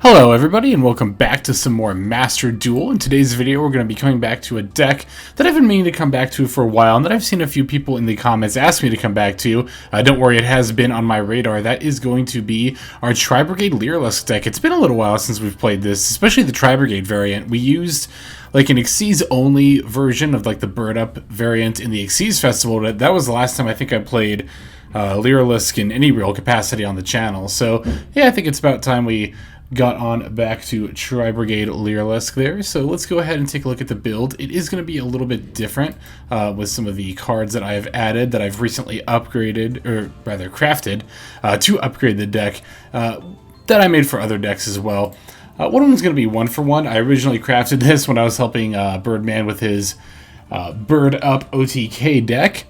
Hello everybody and welcome back to some more Master Duel. In today's video we're going to be coming back to a deck that I've been meaning to come back to for a while and that I've seen a few people in the comments ask me to come back to. Don't worry, it has been on my radar. That is going to be our Tri-Brigade Lyrilusc deck. It's been a little while since we've played this, especially the Tri-Brigade variant. We used like an Xyz only version of like the Bird Up variant in the Xyz Festival. That was the last time I think I played Lyrilusc in any real capacity on the channel. So yeah, I think it's about time we got on back to Tri-Brigade Lyrilusc there. So let's go ahead and take a look at the build. It is going to be a little bit different with some of the cards that I have added that I've recently upgraded, or rather crafted, to upgrade the deck that I made for other decks as well. One of them is going to be 1-for-1. I originally crafted this when I was helping Birdman with his Bird Up OTK deck.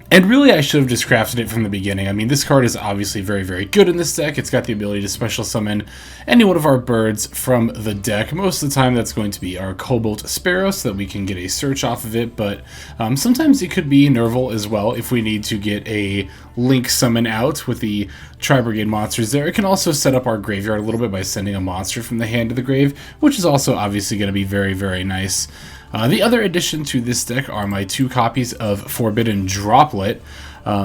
And really, I should have just crafted it from the beginning. I mean, this card is obviously very, very good in this deck. It's got the ability to special summon any one of our birds from the deck. Most of the time, that's going to be our Cobalt Sparrow, so that we can get a search off of it. But sometimes it could be Nervall as well, if we need to get a link summon out with the Tri-Brigade monsters there. It can also set up our graveyard a little bit by sending a monster from the hand to the grave, which is also obviously going to be very, very nice. The other addition to this deck are my 2 copies of Forbidden Droplet.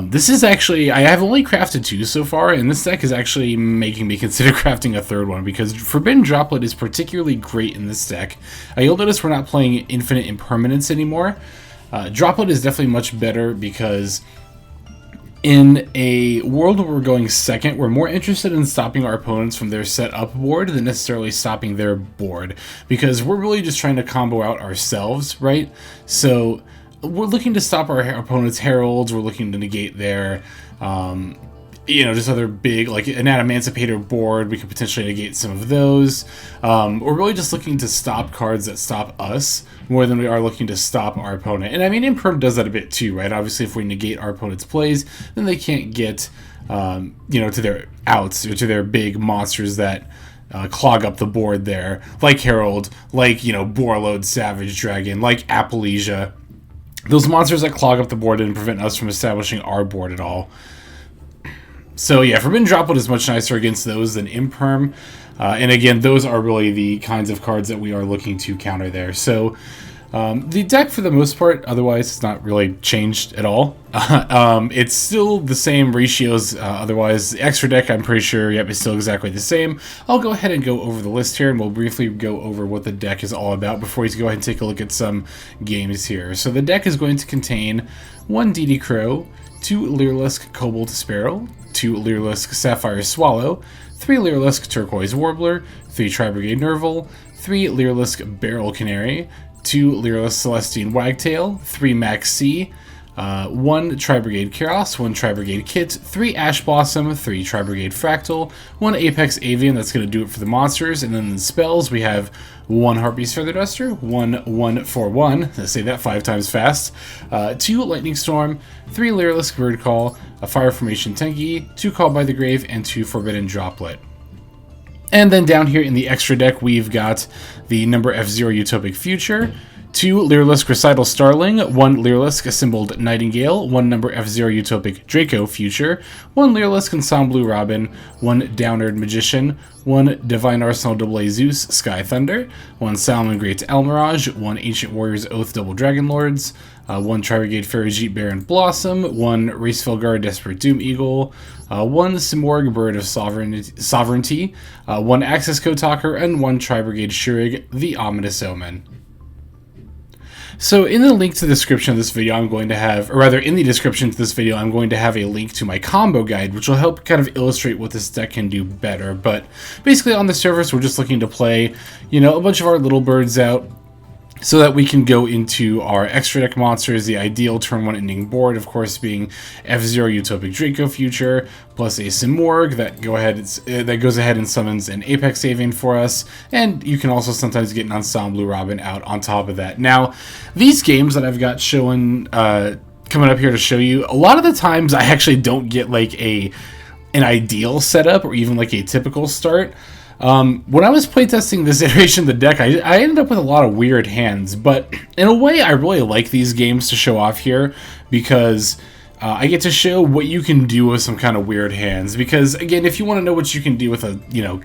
This is actually, I have only crafted 2 so far, and this deck is actually making me consider crafting a 3rd one, because Forbidden Droplet is particularly great in this deck. You'll notice we're not playing Infinite Impermanence anymore. Droplet is definitely much better because in a world where we're going second, we're more interested in stopping our opponents from their set up board than necessarily stopping their board, because we're really just trying to combo out ourselves, right? So we're looking to stop our opponent's heralds, we're looking to negate their just other big, like an Emancipator board, we could potentially negate some of those. We're really just looking to stop cards that stop us more than we are looking to stop our opponent. And I mean, Imperm does that a bit too, right? Obviously, if we negate our opponent's plays, then they can't get, to their outs, or to their big monsters that clog up the board there, like Herald, like, Borlode Savage Dragon, like Appalachia. Those monsters that clog up the board and prevent us from establishing our board at all. So yeah, Forbidden Droplet is much nicer against those than Imperm. And again, those are really the kinds of cards that we are looking to counter there. So the deck, for the most part, otherwise, it's not really changed at all. It's still the same ratios. Otherwise, the extra deck, I'm pretty sure, yep, is still exactly the same. I'll go ahead and go over the list here, and we'll briefly go over what the deck is all about before we go ahead and take a look at some games here. So the deck is going to contain 1 DD Crow, 2 Lyrilusc Cobalt Sparrow, 2 Lyrilusc Sapphire Swallow, 3 Lyrilusc Turquoise Warbler, 3 Tri-Brigade Nervall, 3 Lyrilusc Beryl Canary, 2 Lyrilusc Celestine Wagtail, 3 Maxx, 1 Tri-Brigade Kerass, 1 Tri-Brigade Kitt, 3 Ash Blossom, 3 Tri-Brigade Fractal, 1 Apex Avian. That's going to do it for the monsters. And then the spells, we have 1 Harpie's Feather Duster, 1 1-for-1, let's say that 5 times fast, 2 Lightning Storm, 3 Lyrilusc Bird Call, a Fire Formation Tenki, 2 Call by the Grave, and 2 Forbidden Droplet. And then down here in the extra deck, we've got the number F0 Utopic Future, 2 Lyrilusc Recital Starling, 1 Lyrilusc Assembled Nightingale, 1 number F0 Utopic Draco Future, 1 Lyrilusc Ensemblue Robin, 1 Downerd Magician, 1 Divine Arsenal AA Zeus Sky Thunder, 1 Sulmon Great Almirage, 1 Ancient Warriors Oath Double Dragon Lords, 1 Tri-Brigade Ferrijit Baron Blossom, 1 Race Felgar Desperate Doom Eagle, 1 Simorg Bird of Sovereignty, 1 Access Kotaker, and 1 Tri-Brigade Shurig the Ominous Omen. So in the link to the description of this video, I'm going to have, or rather in the description to this video, I'm going to have a link to my combo guide, which will help kind of illustrate what this deck can do better. But basically on the surface, we're just looking to play, a bunch of our little birds out, so that we can go into our extra deck monsters, the ideal turn 1 ending board, of course, being F0 Utopic Draco Future, plus a Simorg that goes ahead and summons an Apex Avian for us, and you can also sometimes get an Ensemblue Robin out on top of that. Now, these games that I've got showing, coming up here to show you, a lot of the times I actually don't get like an ideal setup or even like a typical start. When I was playtesting this iteration of the deck, I ended up with a lot of weird hands, but in a way I really like these games to show off here, because I get to show what you can do with some kind of weird hands, because again, if you want to know what you can do with a,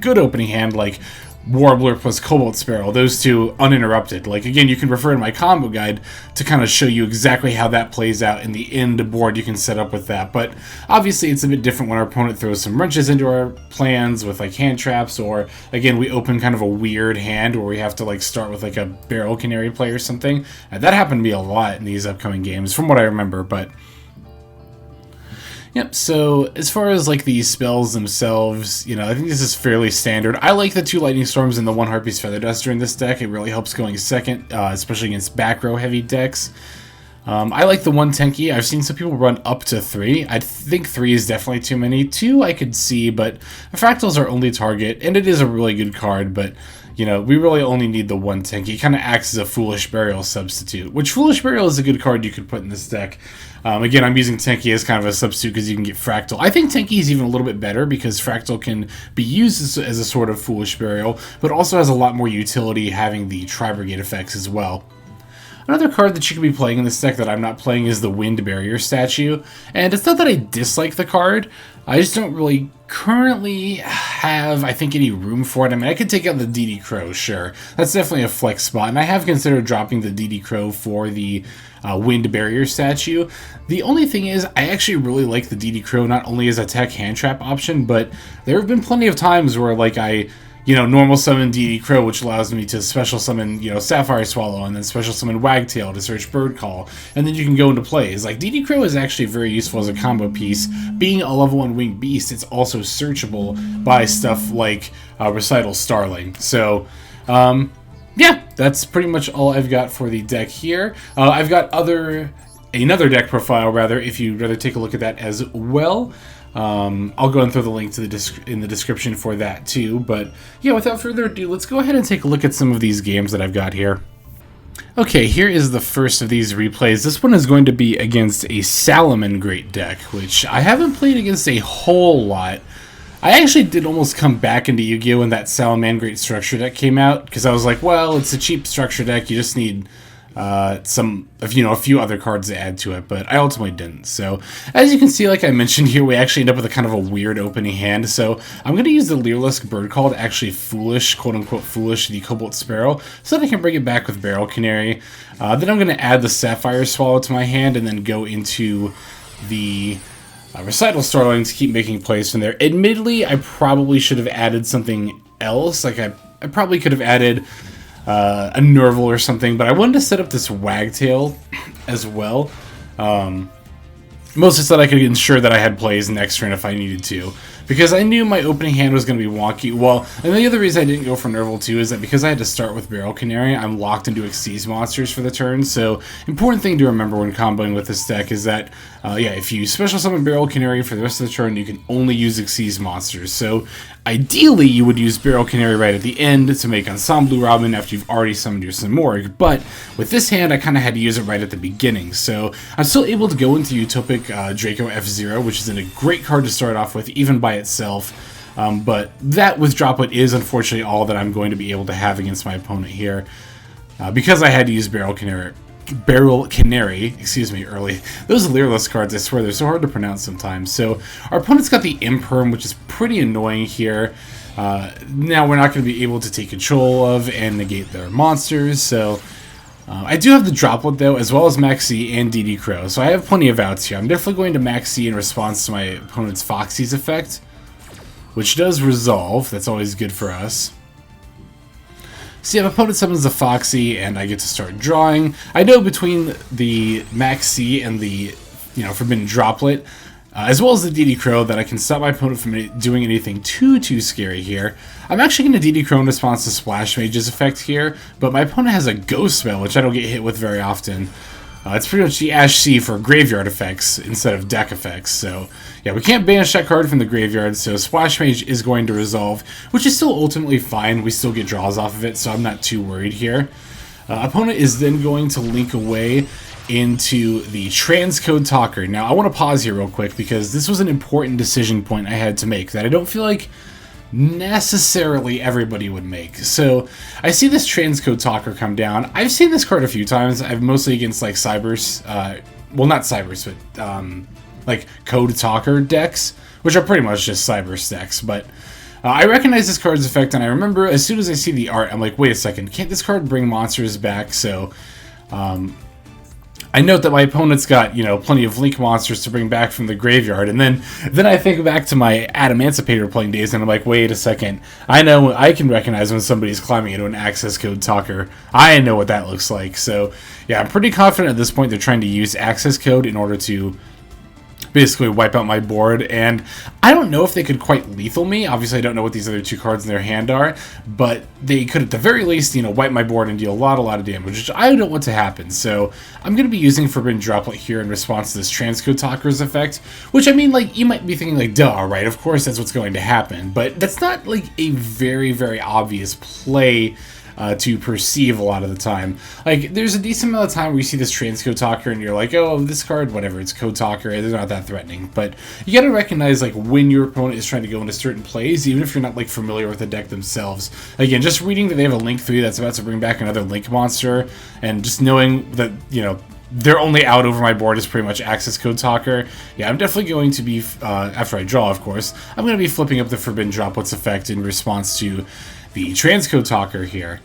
good opening hand like Warbler plus Cobalt Sparrow, those two uninterrupted. Like, again, you can refer to my combo guide to kind of show you exactly how that plays out in the end board you can set up with that. But obviously it's a bit different when our opponent throws some wrenches into our plans with like hand traps, or again, we open kind of a weird hand where we have to like start with like a Beryl Canary play or something. And that happened to me a lot in these upcoming games from what I remember, but yep, so as far as like the spells themselves, I think this is fairly standard. I like the 2 Lightning Storms and the 1 Harpie's Feather Duster in this deck. It really helps going second, especially against back row heavy decks. I like the 1 Tenki. I've seen some people run up to 3. I think 3 is definitely too many. 2 I could see, but Fractal's our only target, and it is a really good card, but we really only need the 1 Tenki. It kind of acts as a Foolish Burial substitute, which Foolish Burial is a good card you could put in this deck. Again, I'm using Tenki as kind of a substitute because you can get Fractal. I think Tenki is even a little bit better because Fractal can be used as a sort of Foolish Burial, but also has a lot more utility having the Tri-Brigade effects as well. Another card that you could be playing in this deck that I'm not playing is the Wind Barrier statue, and it's not that I dislike the card, I just don't really currently have, I think, any room for it. I mean, I could take out the DD Crow, sure. That's definitely a flex spot, and I have considered dropping the DD Crow for the Wind Barrier statue. The only thing is, I actually really like the DD Crow not only as a tech hand trap option, but there have been plenty of times where like I normal summon DD Crow, which allows me to special summon, Sapphire Swallow, and then special summon Wagtail to search Bird Call, and then you can go into plays. Like, DD Crow is actually very useful as a combo piece. Being a level 1 winged beast, it's also searchable by stuff like Recital Starling. So, yeah, that's pretty much all I've got for the deck here. I've got another deck profile, rather, if you'd rather take a look at that as well. I'll go and throw the link to in the description for that too, but yeah, without further ado, let's go ahead and take a look at some of these games that I've got here. Okay, here is the first of these replays. This one is going to be against a Sulmon Great deck, which I haven't played against a whole lot. I actually did almost come back into Yu-Gi-Oh! When that Sulmon Great structure deck came out, because I was like, well, it's a cheap structure deck, you just need a few other cards to add to it, but I ultimately didn't. So, as you can see, like I mentioned here, we actually end up with a kind of a weird opening hand. So, I'm going to use the Lyrilusc Bird Call to actually quote-unquote foolish, the Cobalt Sparrow, so that I can bring it back with Beryl Canary. Then I'm going to add the Sapphire Swallow to my hand, and then go into the Recital Starling to keep making plays from there. Admittedly, I probably should have added something else. Like, I probably could have added a Nervall or something, but I wanted to set up this Wagtail as well. Mostly so that I could ensure that I had plays next turn if I needed to, because I knew my opening hand was going to be wonky. Well, and the other reason I didn't go for Nervall too is that because I had to start with Beryl Canary, I'm locked into Xyz monsters for the turn. So, important thing to remember when comboing with this deck is that, yeah, if you special summon Beryl Canary for the rest of the turn, you can only use Xyz monsters. So, ideally, you would use Beryl Canary right at the end to make Ensemblue Robin after you've already summoned your Simorgh, but with this hand, I kind of had to use it right at the beginning. So, I'm still able to go into Utopic Draco F0, which is a great card to start off with, even by itself. But that with Droplet is unfortunately all that I'm going to be able to have against my opponent here, because I had to use Beryl Canary, early. Those Lyrilusc cards, I swear, they're so hard to pronounce sometimes. So our opponent's got the Imperm, which is pretty annoying here. Now we're not going to be able to take control of and negate their monsters, so I do have the Droplet, though, as well as Maxx and DD Crow, so I have plenty of outs here. I'm definitely going to Maxx in response to my opponent's Foxy's effect, which does resolve. That's always good for us. So yeah, if opponent summons the Foxy, and I get to start drawing. I know between the Maxx and the Forbidden Droplet, as well as the DD Crow, that I can stop my opponent from doing anything too scary here. I'm actually going to DD Crow in response to Splash Mage's effect here, but my opponent has a Ghost Spell, which I don't get hit with very often. It's pretty much the Ash Sea for graveyard effects instead of deck effects. So, yeah, we can't banish that card from the graveyard, so Splash Mage is going to resolve, which is still ultimately fine. We still get draws off of it, so I'm not too worried here. Opponent is then going to link away into the Transcode Talker. Now, I want to pause here real quick because this was an important decision point I had to make that I don't feel like necessarily everybody would make. So I see this Transcode Talker come down. I've seen this card a few times. I've mostly against like Cybers, well, not Cybers, but like Code Talker decks, which are pretty much just Cyber stacks, but I recognize this card's effect, and I remember as soon as I see the art, I'm like, wait a second, can't this card bring monsters back? So I note that my opponent's got, you know, plenty of Link monsters to bring back from the graveyard, and then I think back to my Adamantipator playing days, and I'm like, wait a second, I know, I can recognize when somebody's climbing into an access code talker. I know what that looks like. So yeah, I'm pretty confident at this point they're trying to use access code in order to basically wipe out my board, and I don't know if they could quite lethal me. Obviously I don't know what these other two cards in their hand are, but they could at the very least, you know, wipe my board and deal a lot of damage, which I don't want to happen. So I'm going to be using Forbidden Droplet here in response to this Transcode Talker's effect, which, I mean, like, you might be thinking like, duh, right, of course that's what's going to happen, but that's not like a very obvious play to perceive a lot of the time. Like, there's a decent amount of time where you see this Transcode Talker and you're like, oh, this card, whatever, it's Code Talker, they're not that threatening. But you gotta recognize, like, when your opponent is trying to go into certain plays, even if you're not, like, familiar with the deck themselves. Again, just reading that they have a Link 3 that's about to bring back another Link monster, and just knowing that, you know, they're only out over my board is pretty much Access Code Talker. Yeah, I'm definitely going to be, after I draw, of course, I'm going to be flipping up the Forbidden Droplets effect in response to the Transcode Talker here.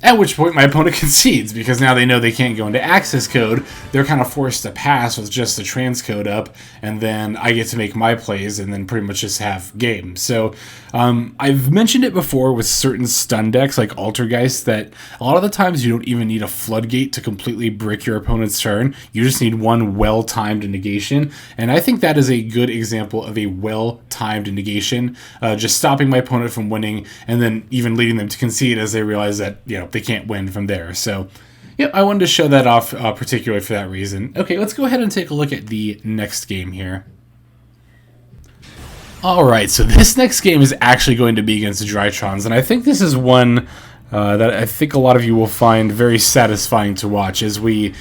At which point my opponent concedes, because now they know they can't go into access code. They're kind of forced to pass with just the transcode up, and then I get to make my plays and then pretty much just have game. So I've mentioned it before with certain stun decks like Altergeist that a lot of the times you don't even need a floodgate to completely brick your opponent's turn. You just need one well-timed negation, and I think that is a good example of a well-timed negation, just stopping my opponent from winning and then even leading them to concede as they realize that, you know, they can't win from there. So, yep, I wanted to show that off particularly for that reason. Okay, let's go ahead and take a look at the next game here. Alright, so this next game is actually going to be against the Drytrons, and I think this is one that I think a lot of you will find very satisfying to watch as we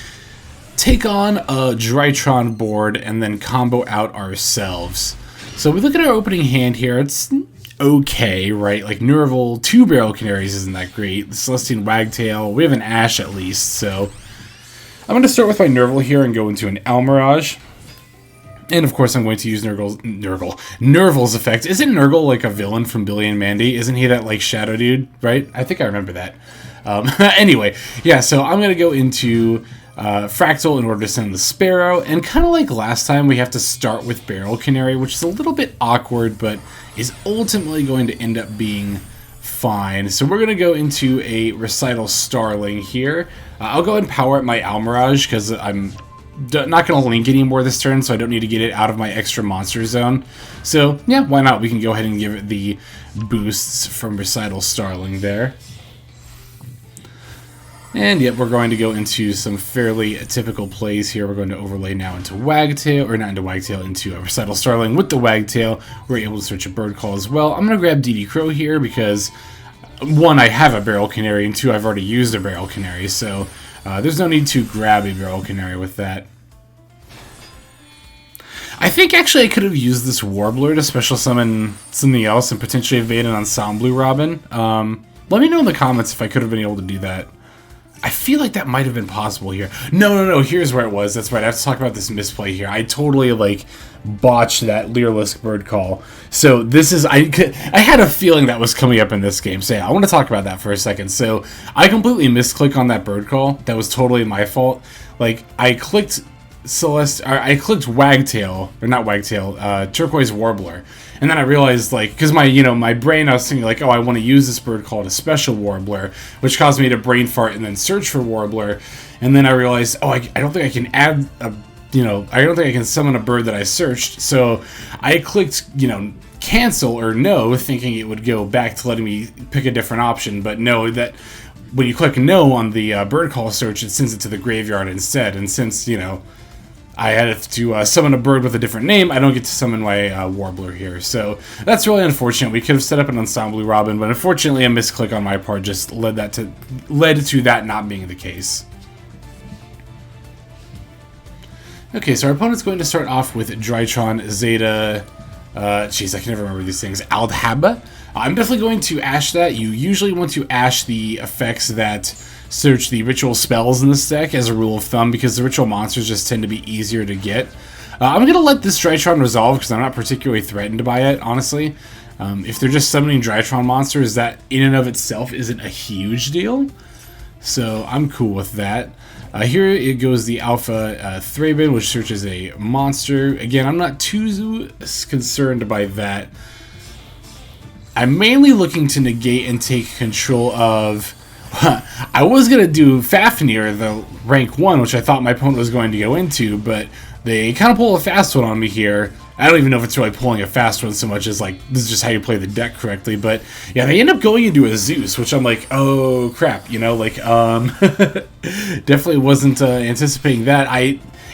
take on a Drytron board and then combo out ourselves. So we look at our opening hand here, it's okay, right? Like Nervall, 2 Beryl Canaries isn't that great. The Celestine Wagtail, we have an Ash at least, so I'm going to start with my Nervall here and go into an Almirage. And of course I'm going to use Nervall's effect. Isn't Nervall like a villain from Billy and Mandy? Isn't he that like shadow dude, right? I think I remember that. Anyway, yeah, so I'm going to go into Fractal in order to send the Sparrow, and kind of like last time we have to start with Beryl Canary, which is a little bit awkward, but is ultimately going to end up being fine. So we're going to go into a Recital Starling here. I'll go ahead and power up my Almirage because I'm not going to link anymore this turn, so I don't need to get it out of my extra monster zone. So yeah, why not? We can go ahead and give it the boosts from Recital Starling there. And yep, we're going to go into some fairly typical plays here. We're going to overlay now into Wagtail, or not into Wagtail, into a Recital Starling with the Wagtail. We're able to search a bird call as well. I'm going to grab DD Crow here because, 1, I have a Beryl Canary, and 2, I've already used a Beryl Canary, so there's no need to grab a Beryl Canary with that. I think actually I could have used this Warbler to special summon something else and potentially evade an Ensemblue Robin. Let me know in the comments if I could have been able to do that. I feel like that might have been possible here. No, here's where it was. That's right, I have to talk about this misplay here. I totally, like, botched that Lyrilusc bird call. So this is, I had a feeling that was coming up in this game. So yeah, I want to talk about that for a second. So I completely misclicked on that bird call. That was totally my fault. Like, I clicked Wagtail, or not Wagtail, Turquoise Warbler. And then I realized, like, because my brain, I was thinking, like, oh, I want to use this bird called a special Warbler, which caused me to brain fart and then search for Warbler. And then I realized, oh, I don't think I can add a, I don't think I can summon a bird that I searched. So I clicked, cancel or no, thinking it would go back to letting me pick a different option. But no, that when you click no on the bird call search, it sends it to the graveyard instead. And since, I had to summon a bird with a different name, I don't get to summon my Warbler here. So that's really unfortunate. We could have set up an Ensemblue Robin, but unfortunately a misclick on my part just led to that not being the case. Okay, so our opponent's going to start off with Drytron, Zeta, Jeez, I can never remember these things. Aldhaba. I'm definitely going to ash that. You usually want to ash the effects that search the ritual spells in this deck as a rule of thumb, because the ritual monsters just tend to be easier to get. I'm going to let this Drytron resolve because I'm not particularly threatened by it, honestly. If they're just summoning Drytron monsters, that in and of itself isn't a huge deal. So I'm cool with that. Here it goes the Alpha Thraben, which searches a monster. Again, I'm not too concerned by that. I'm mainly looking to negate and take control of... I was going to do Fafnir, the rank 1, which I thought my opponent was going to go into, but they kind of pull a fast one on me here. I don't even know if it's really pulling a fast one so much as, like, this is just how you play the deck correctly. But, yeah, they end up going into a Zeus, which I'm like, oh, crap, you know, like, definitely wasn't anticipating that.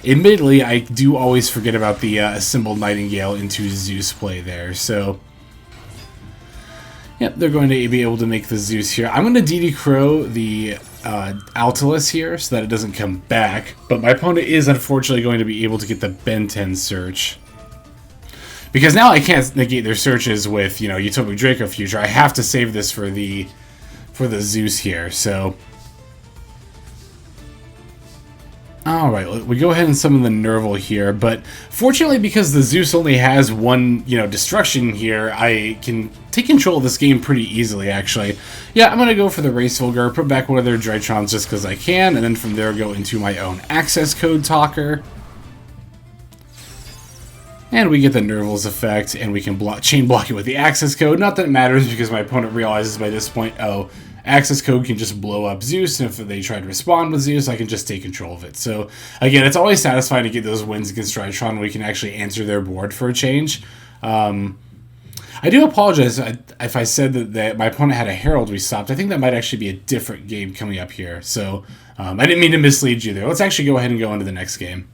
Admittedly, I do always forget about the assembled Nightingale into Zeus play there, so... Yep, they're going to be able to make the Zeus here. I'm going to DD Crow the Altalus here so that it doesn't come back. But my opponent is unfortunately going to be able to get the Ben 10 search. Because now I can't negate their searches with, you know, Utopic Draco Future. I have to save this for the Zeus here, so... Alright, we go ahead and summon the Nervall here, but fortunately because the Zeus only has one, you know, destruction here, I can take control of this game pretty easily, actually. Yeah, I'm going to go for the Race Vulgar, put back one of their Drytrons just because I can, and then from there go into my own access code talker. And we get the Nervall's effect, and we can chain block it with the access code. Not that it matters, because my opponent realizes by this point, oh, access code can just blow up Zeus, and if they try to respond with Zeus, I can just take control of it. So, again, it's always satisfying to get those wins against Drytron when we can actually answer their board for a change. I do apologize if I said that my opponent had a Herald we stopped. I think that might actually be a different game coming up here. So, I didn't mean to mislead you there. Let's actually go ahead and go into the next game.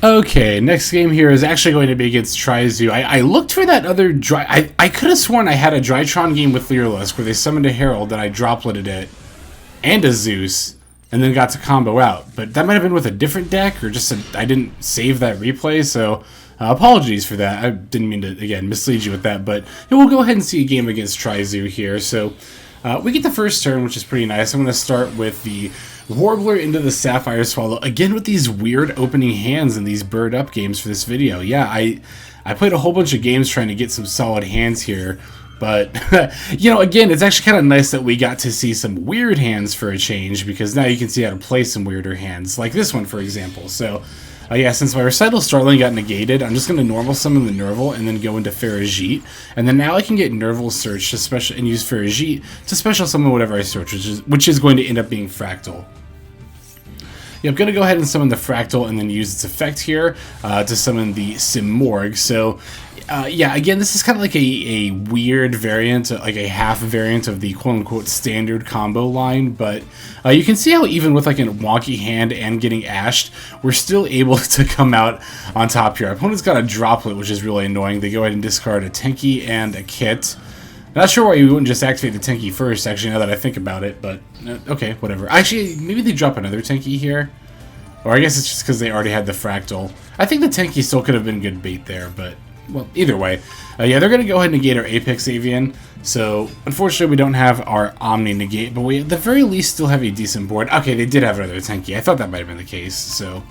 Okay, next game here is actually going to be against Tri-Zoo. I looked for that other I could have sworn I had a Drytron game with Lyrilusc where they summoned a Herald and I dropleted it and a Zeus and then got to combo out. But that might have been with a different deck or just I didn't save that replay, so apologies for that. I didn't mean to, again, mislead you with that. But we'll go ahead and see a game against Tri-Zoo here. So we get the first turn, which is pretty nice. I'm going to start with the Warbler into the Sapphire Swallow. Again with these weird opening hands in these bird up games for this video. Yeah, I played a whole bunch of games trying to get some solid hands here. But, you know, again, it's actually kind of nice that we got to see some weird hands for a change, because now you can see how to play some weirder hands, like this one, for example. So, yeah, since my Recital Starling got negated, I'm just going to normal summon the Nervall and then go into Farajit. And then now I can get Nervall search to special and use Farajit to special summon whatever I search, which is going to end up being Fractal. Yeah, I'm going to go ahead and summon the Fractal and then use its effect here to summon the Simorgh. So, yeah, again, this is kind of like a weird variant, like a half variant of the quote-unquote standard combo line, but you can see how even with like a wonky hand and getting ashed, we're still able to come out on top here. Our opponent's got a Droplet, which is really annoying. They go ahead and discard a Tenki and a Kitt. Not sure why you wouldn't just activate the Tenki first, actually, now that I think about it, but okay, whatever. Actually, maybe they drop another Tenki here. Or I guess it's just because they already had the Fractal. I think the Tenki still could have been good bait there, but, well, either way. Yeah, they're going to go ahead and negate our Apex Avian. So, unfortunately, we don't have our Omni negate, but we at the very least still have a decent board. Okay, they did have another Tenki. I thought that might have been the case, so...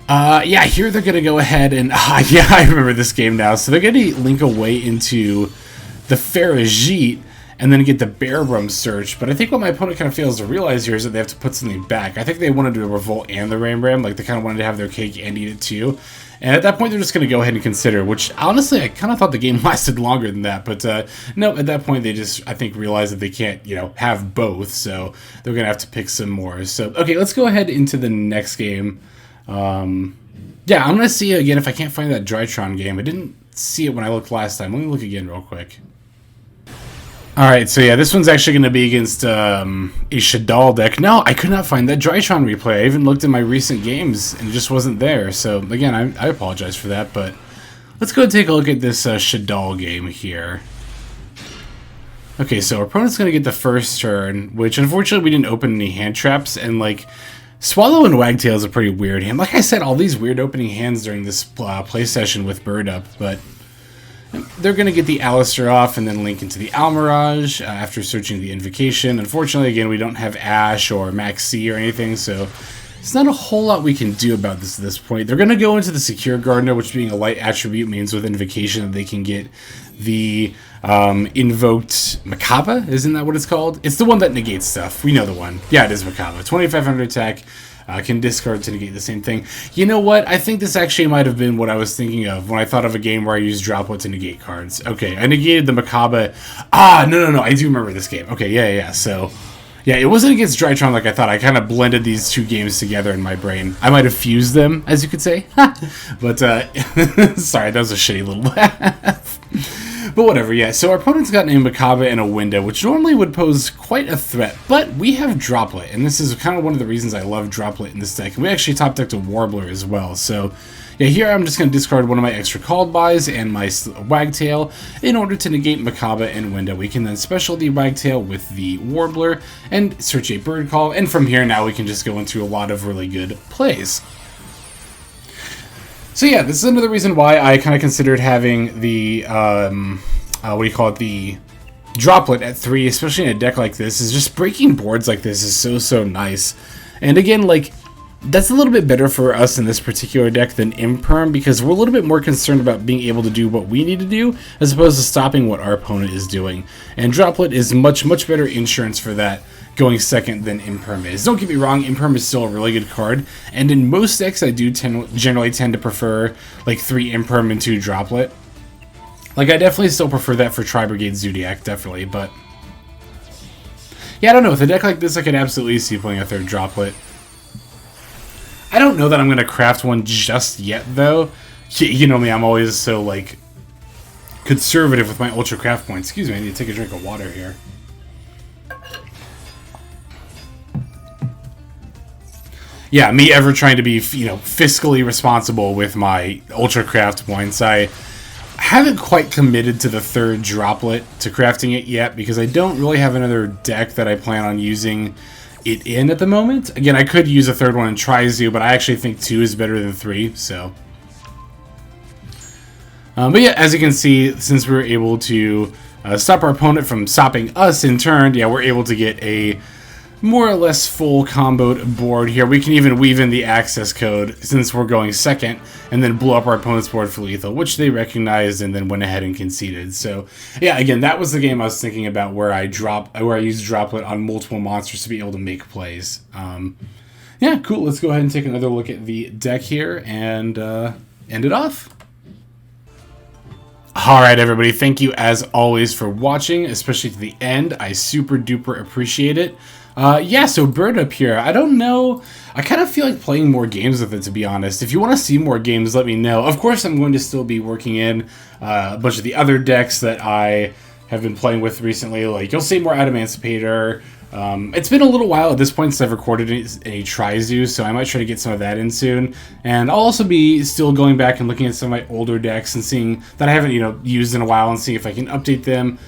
yeah, here they're going to go ahead and... yeah, I remember this game now. So they're going to link away into the Farajit and then get the Beryl search. But I think what my opponent kind of fails to realize here is that they have to put something back. I think they wanted to Revolt and the Ram, like they kind of wanted to have their cake and eat it too. And at that point, they're just going to go ahead and consider, which honestly, I kind of thought the game lasted longer than that. But no, at that point, they just, I think, realized that they can't, you know, have both. So they're going to have to pick some more. So, okay, let's go ahead into the next game. Yeah, I'm going to see again if I can't find that Drytron game. I didn't see it when I looked last time. Let me look again real quick. Alright, so yeah, this one's actually going to be against a Ishida deck. No, I could not find that Drytron replay. I even looked at my recent games and it just wasn't there. So, again, I apologize for that, but let's go and take a look at this Ishida game here. Okay, so our opponent's going to get the first turn, which unfortunately we didn't open any hand traps, and like, Swallow and Wagtail is a pretty weird hand. Like I said, all these weird opening hands during this play session with Bird Up, but they're going to get the Alistair off and then link into the Almirage after searching the Invocation. Unfortunately, again, we don't have Ash or Maxx or anything, so there's not a whole lot we can do about this at this point. They're going to go into the Secure Gardener, which being a light attribute means with Invocation that they can get the invoked Macabre. Isn't that what it's called? It's the one that negates stuff. We know the one. Yeah, it is Macabre. 2500 attack. Can discard to negate the same thing. You know what? I think this actually might have been what I was thinking of when I thought of a game where I used Droplet to negate cards. Okay, I negated the Macabre. No. I do remember this game. Okay, yeah. So, yeah, it wasn't against Drytron like I thought. I kind of blended these two games together in my brain. I might have fused them, as you could say. But, sorry, that was a shitty little laugh. But whatever, yeah. So our opponent's got a Macabre and a Window, which normally would pose quite a threat. But we have Droplet, and this is kind of one of the reasons I love Droplet in this deck. And we actually top decked a Warbler as well. So, yeah, here I'm just going to discard one of my extra called buys and my Wagtail in order to negate Macabre and Window. We can then special the Wagtail with the Warbler and search a Bird Call. And from here now we can just go into a lot of really good plays. So yeah, this is another reason why I kind of considered having the, the Droplet at 3, especially in a deck like this, is just breaking boards like this is so nice. And again, like, that's a little bit better for us in this particular deck than Imperm, because we're a little bit more concerned about being able to do what we need to do, as opposed to stopping what our opponent is doing. And Droplet is much better insurance for that, going second than Imperm is. Don't get me wrong, Imperm is still a really good card, and in most decks I do generally tend to prefer like 3 Imperm and 2 Droplet. Like, I definitely still prefer that for Tri-Brigade Zodiac, definitely, but yeah, I don't know, with a deck like this I could absolutely see playing a 3rd Droplet. I don't know that I'm going to craft one just yet, though. You know me, I'm always so, like, conservative with my Ultra Craft points. Excuse me, I need to take a drink of water here. Yeah, me ever trying to be, fiscally responsible with my Ultra Craft points. I haven't quite committed to the 3rd Droplet to crafting it yet, because I don't really have another deck that I plan on using it in at the moment. Again, I could use a 3rd one in Tri-Zoo, but I actually think 2 is better than 3, so. But yeah, as you can see, since we were able to stop our opponent from stopping us in turn, yeah, we're able to get a more or less full comboed board here. We can even weave in the access code since we're going second, and then blow up our opponent's board for lethal, which they recognized and then went ahead and conceded. So yeah, again, that was the game I was thinking about where I used Droplet on multiple monsters to be able to make plays. Yeah, cool. Let's go ahead and take another look at the deck here and end it off. Alright everybody, thank you as always for watching, especially to the end. I super duper appreciate it. Yeah, so Bird Up here, I don't know, I kind of feel like playing more games with it, to be honest. If you want to see more games, let me know. Of course, I'm going to still be working in a bunch of the other decks that I have been playing with recently. Like, you'll see more Adamantipator. It's been a little while at this point since I've recorded a Tri-Zoo, so I might try to get some of that in soon. And I'll also be still going back and looking at some of my older decks and seeing that I haven't, used in a while, and seeing if I can update them.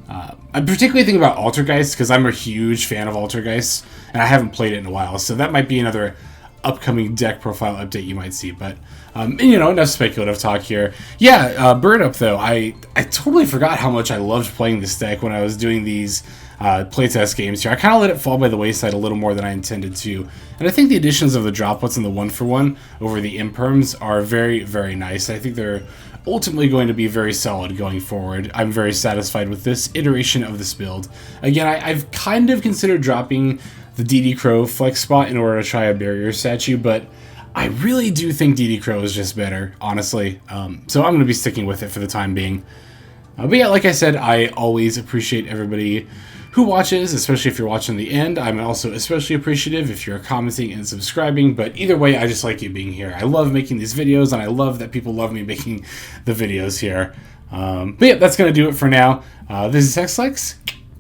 I'm particularly thinking about Altergeist, because I'm a huge fan of Altergeist, and I haven't played it in a while, so that might be another upcoming deck profile update you might see. But, enough speculative talk here. Yeah, Bird Up, though, I totally forgot how much I loved playing this deck when I was doing these playtest games here. I kind of let it fall by the wayside a little more than I intended to, and I think the additions of the Droplets and the 1-for-1 over the Imperms are very, very nice. I think they're ultimately going to be very solid going forward. I'm very satisfied with this iteration of this build. Again, I've kind of considered dropping the DD Crow flex spot in order to try a barrier statue, but I really do think DD Crow is just better, honestly. So I'm going to be sticking with it for the time being. But yeah, like I said, I always appreciate everybody who watches, especially if you're watching the end. I'm also especially appreciative if you're commenting and subscribing, but either way, I just like you being here. I love making these videos, and I love that people love me making the videos here. But yeah, that's going to do it for now. This is Xlex,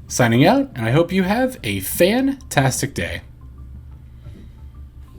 signing out, and I hope you have a fantastic day.